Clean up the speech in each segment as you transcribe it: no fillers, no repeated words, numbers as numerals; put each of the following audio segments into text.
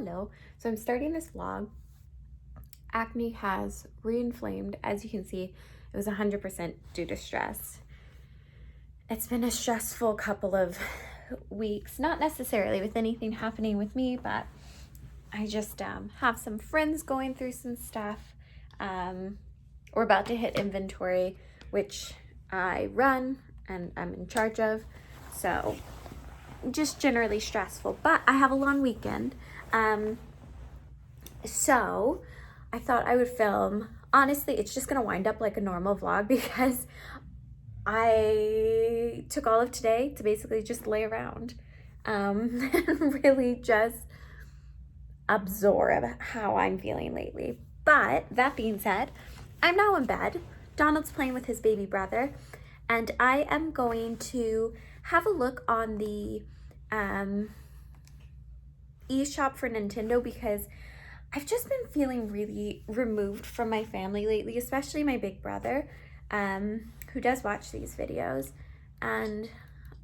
Hello. So I'm starting this vlog. Acne has re-inflamed. As you can see, it was 100% due to stress. It's been a stressful couple of weeks, not necessarily with anything happening with me, but I just have some friends going through some stuff. We're about to hit inventory, which I run and I'm in charge of. So just generally stressful, but I have a long weekend. So I thought I would film. Honestly, it's just gonna wind up like a normal vlog because I took all of today to basically just lay around and really just absorb how I'm feeling lately. But that being said, I'm now in bed. Donald's playing with his baby brother, and I am going to have a look on the eShop for Nintendo because I've just been feeling really removed from my family lately, especially my big brother, who does watch these videos, and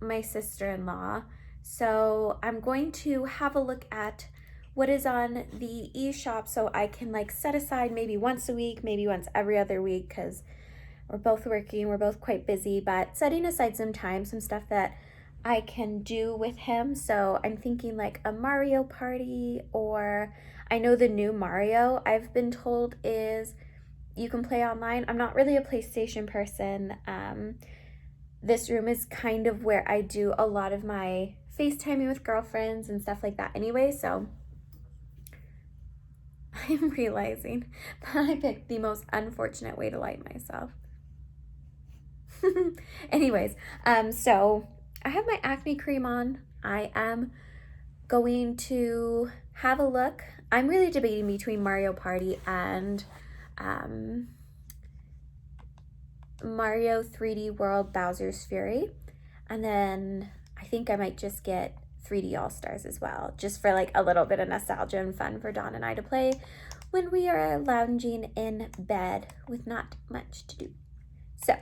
my sister-in-law. So I'm going to have a look at what is on the eShop so I can like set aside maybe once a week, maybe once every other week, because we're both working, we're both quite busy, but setting aside some time, some stuff that I can do with him. So I'm thinking like a Mario Party, or I know the new Mario I've been told is you can play online. I'm not really a PlayStation person. This room is kind of where I do a lot of my FaceTiming with girlfriends and stuff like that anyway, so I'm realizing that I picked the most unfortunate way to light myself. Anyways, so I have my acne cream on. I am going to have a look. I'm really debating between Mario Party and Mario 3D World Bowser's Fury. And then I think I might just get 3D All-Stars as well, just for like a little bit of nostalgia and fun for Dawn and I to play when we are lounging in bed with not much to do. So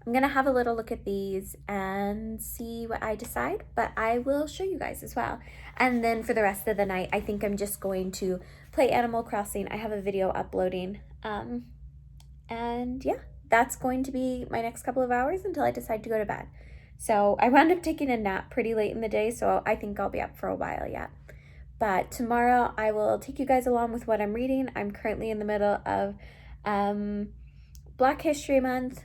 I'm gonna have a little look at these and see what I decide, but I will show you guys as well. And then for the rest of the night, I think I'm just going to play Animal Crossing. I have a video uploading, and yeah, that's going to be my next couple of hours until I decide to go to bed. So I wound up taking a nap pretty late in the day, so I think I'll be up for a while yet. But tomorrow I will take you guys along with what I'm reading. I'm currently in the middle of Black History Month,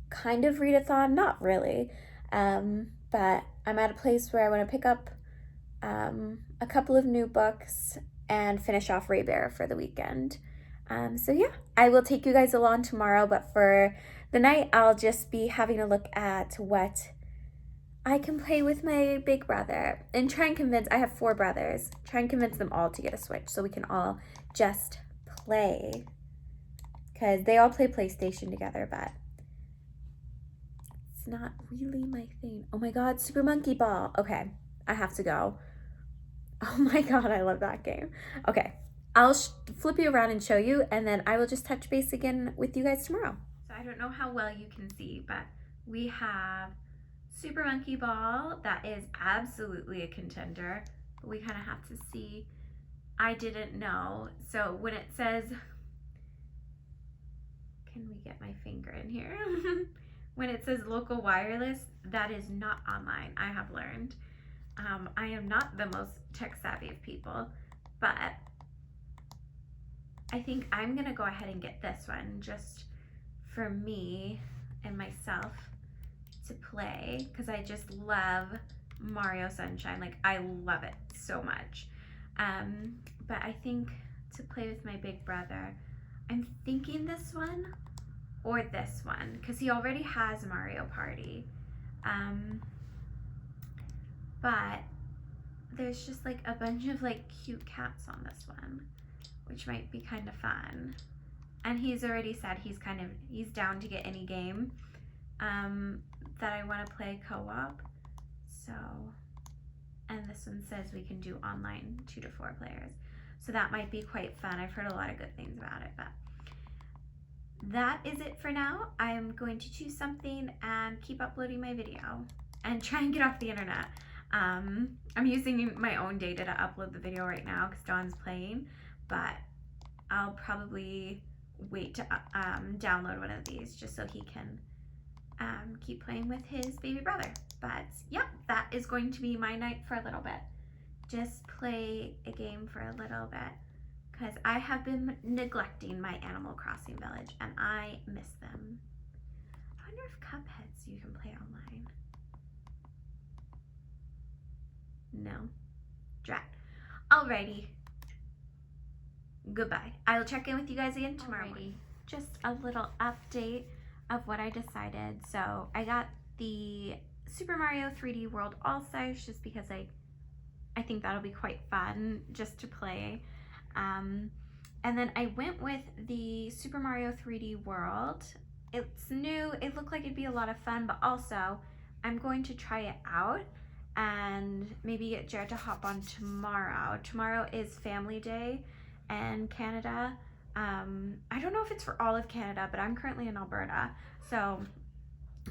kind of readathon, not really, but I'm at a place where I want to pick up a couple of new books and finish off Ray Bear for the weekend. So yeah, I will take you guys along tomorrow, but for the night, I'll just be having a look at what I can play with my big brother and try and convince, I have 4 brothers, try and convince them all to get a Switch so we can all just play, because they all play PlayStation together, but it's not really my thing. Oh my God, Super Monkey Ball. Okay, I have to go. Oh my God, I love that game. Okay, I'll flip you around and show you, and then I will just touch base again with you guys tomorrow. So I don't know how well you can see, but we have Super Monkey Ball. That is absolutely a contender, but we kind of have to see. I didn't know. So when it says, can we get my finger in here? When it says local wireless, that is not online, I have learned. I am not the most tech savvy of people, but I think I'm gonna go ahead and get this one just for me and myself to play, because I just love Mario Sunshine. Like, I love it so much. But I think to play with my big brother, I'm thinking this one or this one, because he already has Mario Party. But there's just like a bunch of like cute cats on this one, which might be kind of fun. And he's already said he's down to get any game that I want to play co-op. So, and this one says we can do online 2 to 4 players. So that might be quite fun. I've heard a lot of good things about it, but that is it for now. I am going to choose something and keep uploading my video and try and get off the internet. I'm using my own data to upload the video right now because Dawn's playing, but I'll probably wait to download one of these just so he can keep playing with his baby brother. But yeah, that is going to be my night for a little bit. Just play a game for a little bit because I have been neglecting my Animal Crossing village and I miss them. I wonder if Cupheads you can play online. No. Drat. Alrighty. Goodbye. I'll check in with you guys again tomorrow morning. Just a little update of what I decided. So I got the Super Mario 3D World All-Stars just because I think that'll be quite fun just to play. And then I went with the Super Mario 3D World. It's new. It looked like it'd be a lot of fun, but also I'm going to try it out and maybe get Jared to hop on tomorrow. Tomorrow is Family Day in Canada. I don't know if it's for all of Canada, but I'm currently in Alberta, so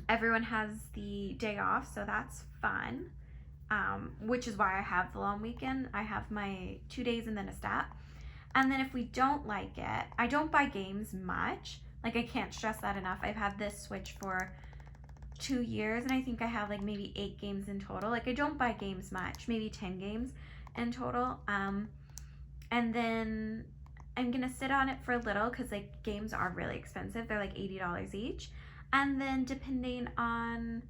everyone has the day off, so that's fun, which is why I have the long weekend. I have my 2 days and then a stat. And then if we don't like it, I don't buy games much. Like, I can't stress that enough. I've had this Switch for 2 years, and I think I have like maybe 8 games in total. Like, I don't buy games much, maybe 10 games in total. And then I'm gonna sit on it for a little because like games are really expensive. They're like $80 each. And then depending on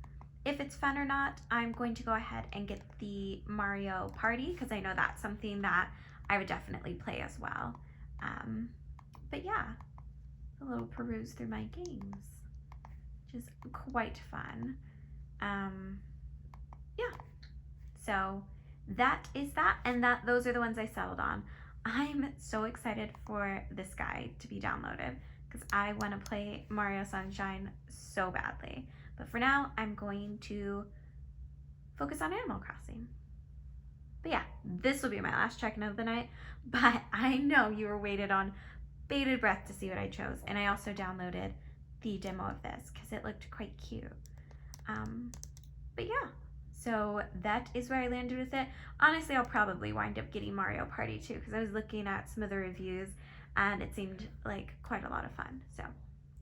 if it's fun or not, I'm going to go ahead and get the Mario Party because I know that's something that I would definitely play as well. But yeah, a little peruse through my games, which is quite fun. Yeah, so that is that, and those are the ones I settled on. I'm so excited for this guide to be downloaded because I want to play Mario Sunshine so badly. But for now, I'm going to focus on Animal Crossing. But yeah, this will be my last check-in of the night. But I know you were waited on bated breath to see what I chose. And I also downloaded the demo of this because it looked quite cute. But yeah. So that is where I landed with it. Honestly, I'll probably wind up getting Mario Party too because I was looking at some of the reviews and it seemed like quite a lot of fun. So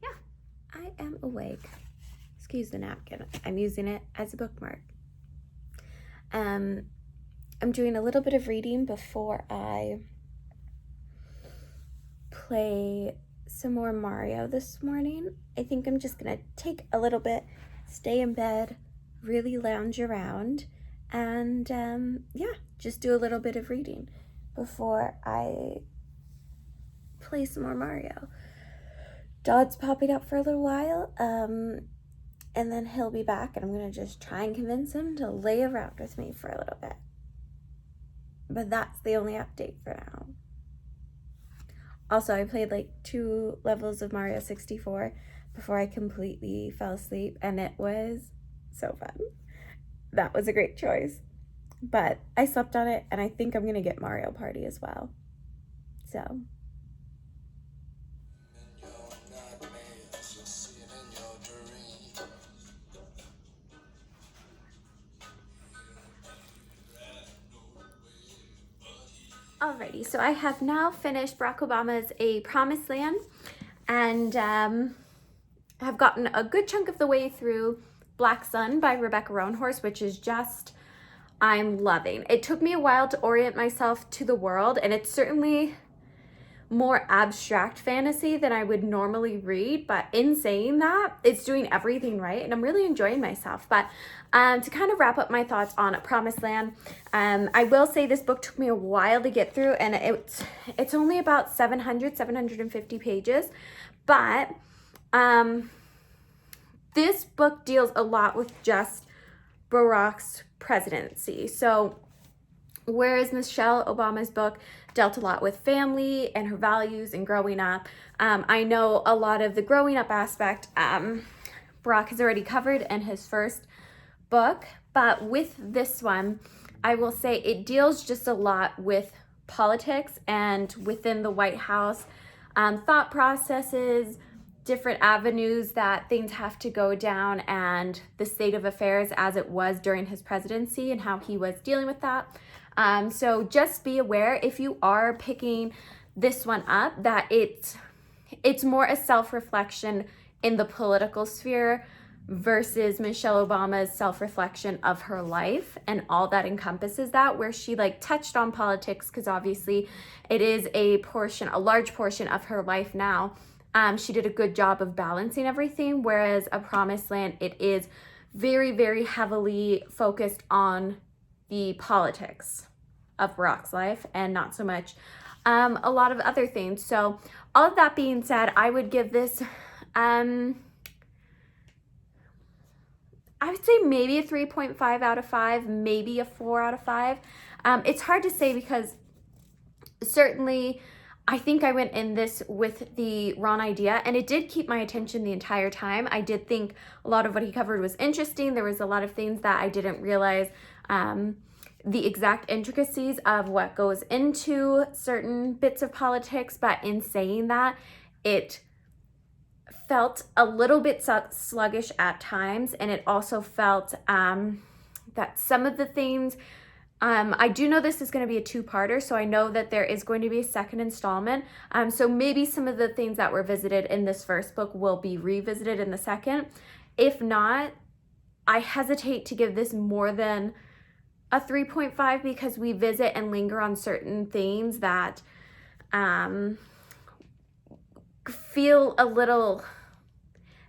yeah. I am awake. Excuse the napkin. I'm using it as a bookmark. I'm doing a little bit of reading before I play some more Mario this morning. I think I'm just gonna take a little bit, stay in bed, really lounge around, and yeah, just do a little bit of reading before I play some more Mario. Dodd's popping up for a little while, and then he'll be back, and I'm gonna just try and convince him to lay around with me for a little bit. But that's the only update for now. Also, I played like 2 levels of Mario 64 before I completely fell asleep, and it was so fun. That was a great choice. But I slept on it, and I think I'm going to get Mario Party as well. So. Alrighty, so I have now finished Barack Obama's A Promised Land, and have gotten a good chunk of the way through Black Sun by Rebecca Roanhorse, which is just, I'm loving. It took me a while to orient myself to the world, and it's certainly more abstract fantasy than I would normally read, but in saying that, it's doing everything right, and I'm really enjoying myself. But to kind of wrap up my thoughts on Promised Land, I will say this book took me a while to get through, and it's only about 750 pages, but this book deals a lot with just Barack's presidency. So whereas Michelle Obama's book dealt a lot with family and her values and growing up, I know a lot of the growing up aspect Barack has already covered in his first book, but with this one, I will say it deals just a lot with politics and within the White House, thought processes, different avenues that things have to go down and the state of affairs as it was during his presidency and how he was dealing with that. So just be aware if you are picking this one up that it's more a self-reflection in the political sphere versus Michelle Obama's self-reflection of her life and all that encompasses that, where she like touched on politics because obviously it is a large portion of her life now. She did a good job of balancing everything, whereas A Promised Land, it is very, very heavily focused on the politics of Barack's life and not so much a lot of other things. So all of that being said, I would give this, I would say maybe a 3.5 out of 5, maybe a 4 out of 5. It's hard to say because certainly I think I went in this with the wrong idea, and it did keep my attention the entire time. I did think a lot of what he covered was interesting. There was a lot of things that I didn't realize the exact intricacies of what goes into certain bits of politics, but in saying that, it felt a little bit sluggish at times, and it also felt that some of the things, I do know this is going to be a two-parter, so I know that there is going to be a second installment. So maybe some of the things that were visited in this first book will be revisited in the second. If not, I hesitate to give this more than a 3.5 because we visit and linger on certain things that feel a little,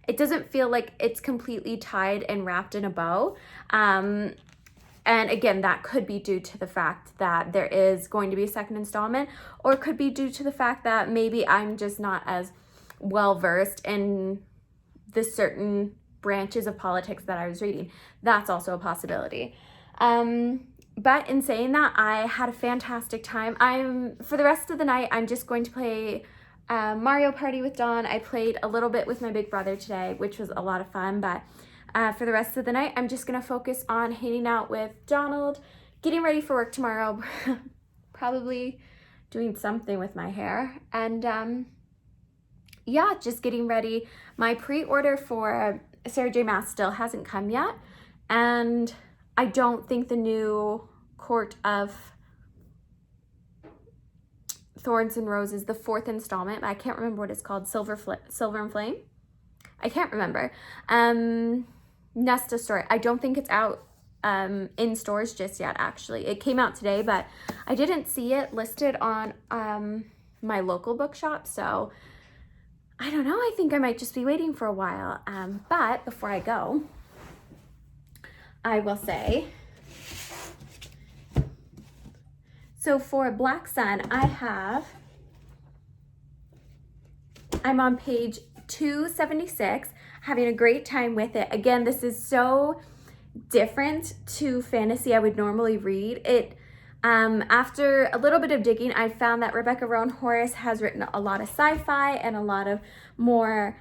it doesn't feel like it's completely tied and wrapped in a bow. And again, that could be due to the fact that there is going to be a second installment, or it could be due to the fact that maybe I'm just not as well versed in the certain branches of politics that I was reading. That's also a possibility. But in saying that, I had a fantastic time. For the rest of the night, I'm just going to play Mario Party with Dawn. I played a little bit with my big brother today, which was a lot of fun, but for the rest of the night, I'm just going to focus on hanging out with Donald, getting ready for work tomorrow, probably doing something with my hair, and yeah, just getting ready. My pre-order for Sarah J. Maas still hasn't come yet, and I don't think the new Court of Thorns and Roses, the 4th installment, I can't remember what it's called, Silver and Flame? I can't remember. Nesta Story. I don't think it's out in stores just yet, actually. It came out today, but I didn't see it listed on my local bookshop, so I don't know. I think I might just be waiting for a while. But before I go, I will say, so for Black Sun, I'm on page 276, having a great time with it. Again, this is so different to fantasy I would normally read. It after a little bit of digging, I found that Rebecca Roan Horace has written a lot of sci-fi and a lot of more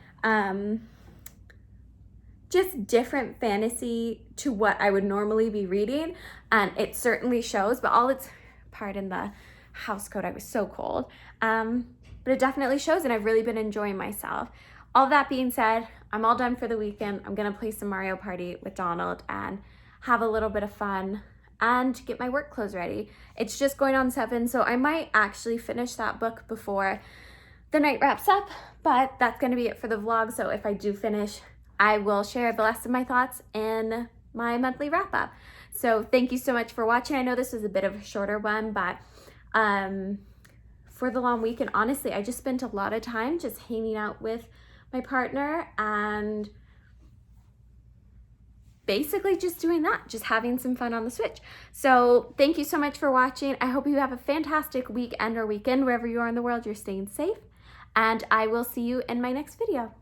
just different fantasy to what I would normally be reading, and it certainly shows. But pardon the house coat, I was so cold, but it definitely shows, and I've really been enjoying myself. All that being said, I'm all done for the weekend. I'm gonna play some Mario Party with Donald and have a little bit of fun and get my work clothes ready. It's just going on 7, so I might actually finish that book before the night wraps up, but that's gonna be it for the vlog. So if I do finish, I will share the rest of my thoughts in my monthly wrap up. So thank you so much for watching. I know this was a bit of a shorter one, but for the long weekend, honestly, I just spent a lot of time just hanging out with my partner and basically just doing that, just having some fun on the Switch. So thank you so much for watching. I hope you have a fantastic weekend or weekend, wherever you are in the world, you're staying safe, and I will see you in my next video.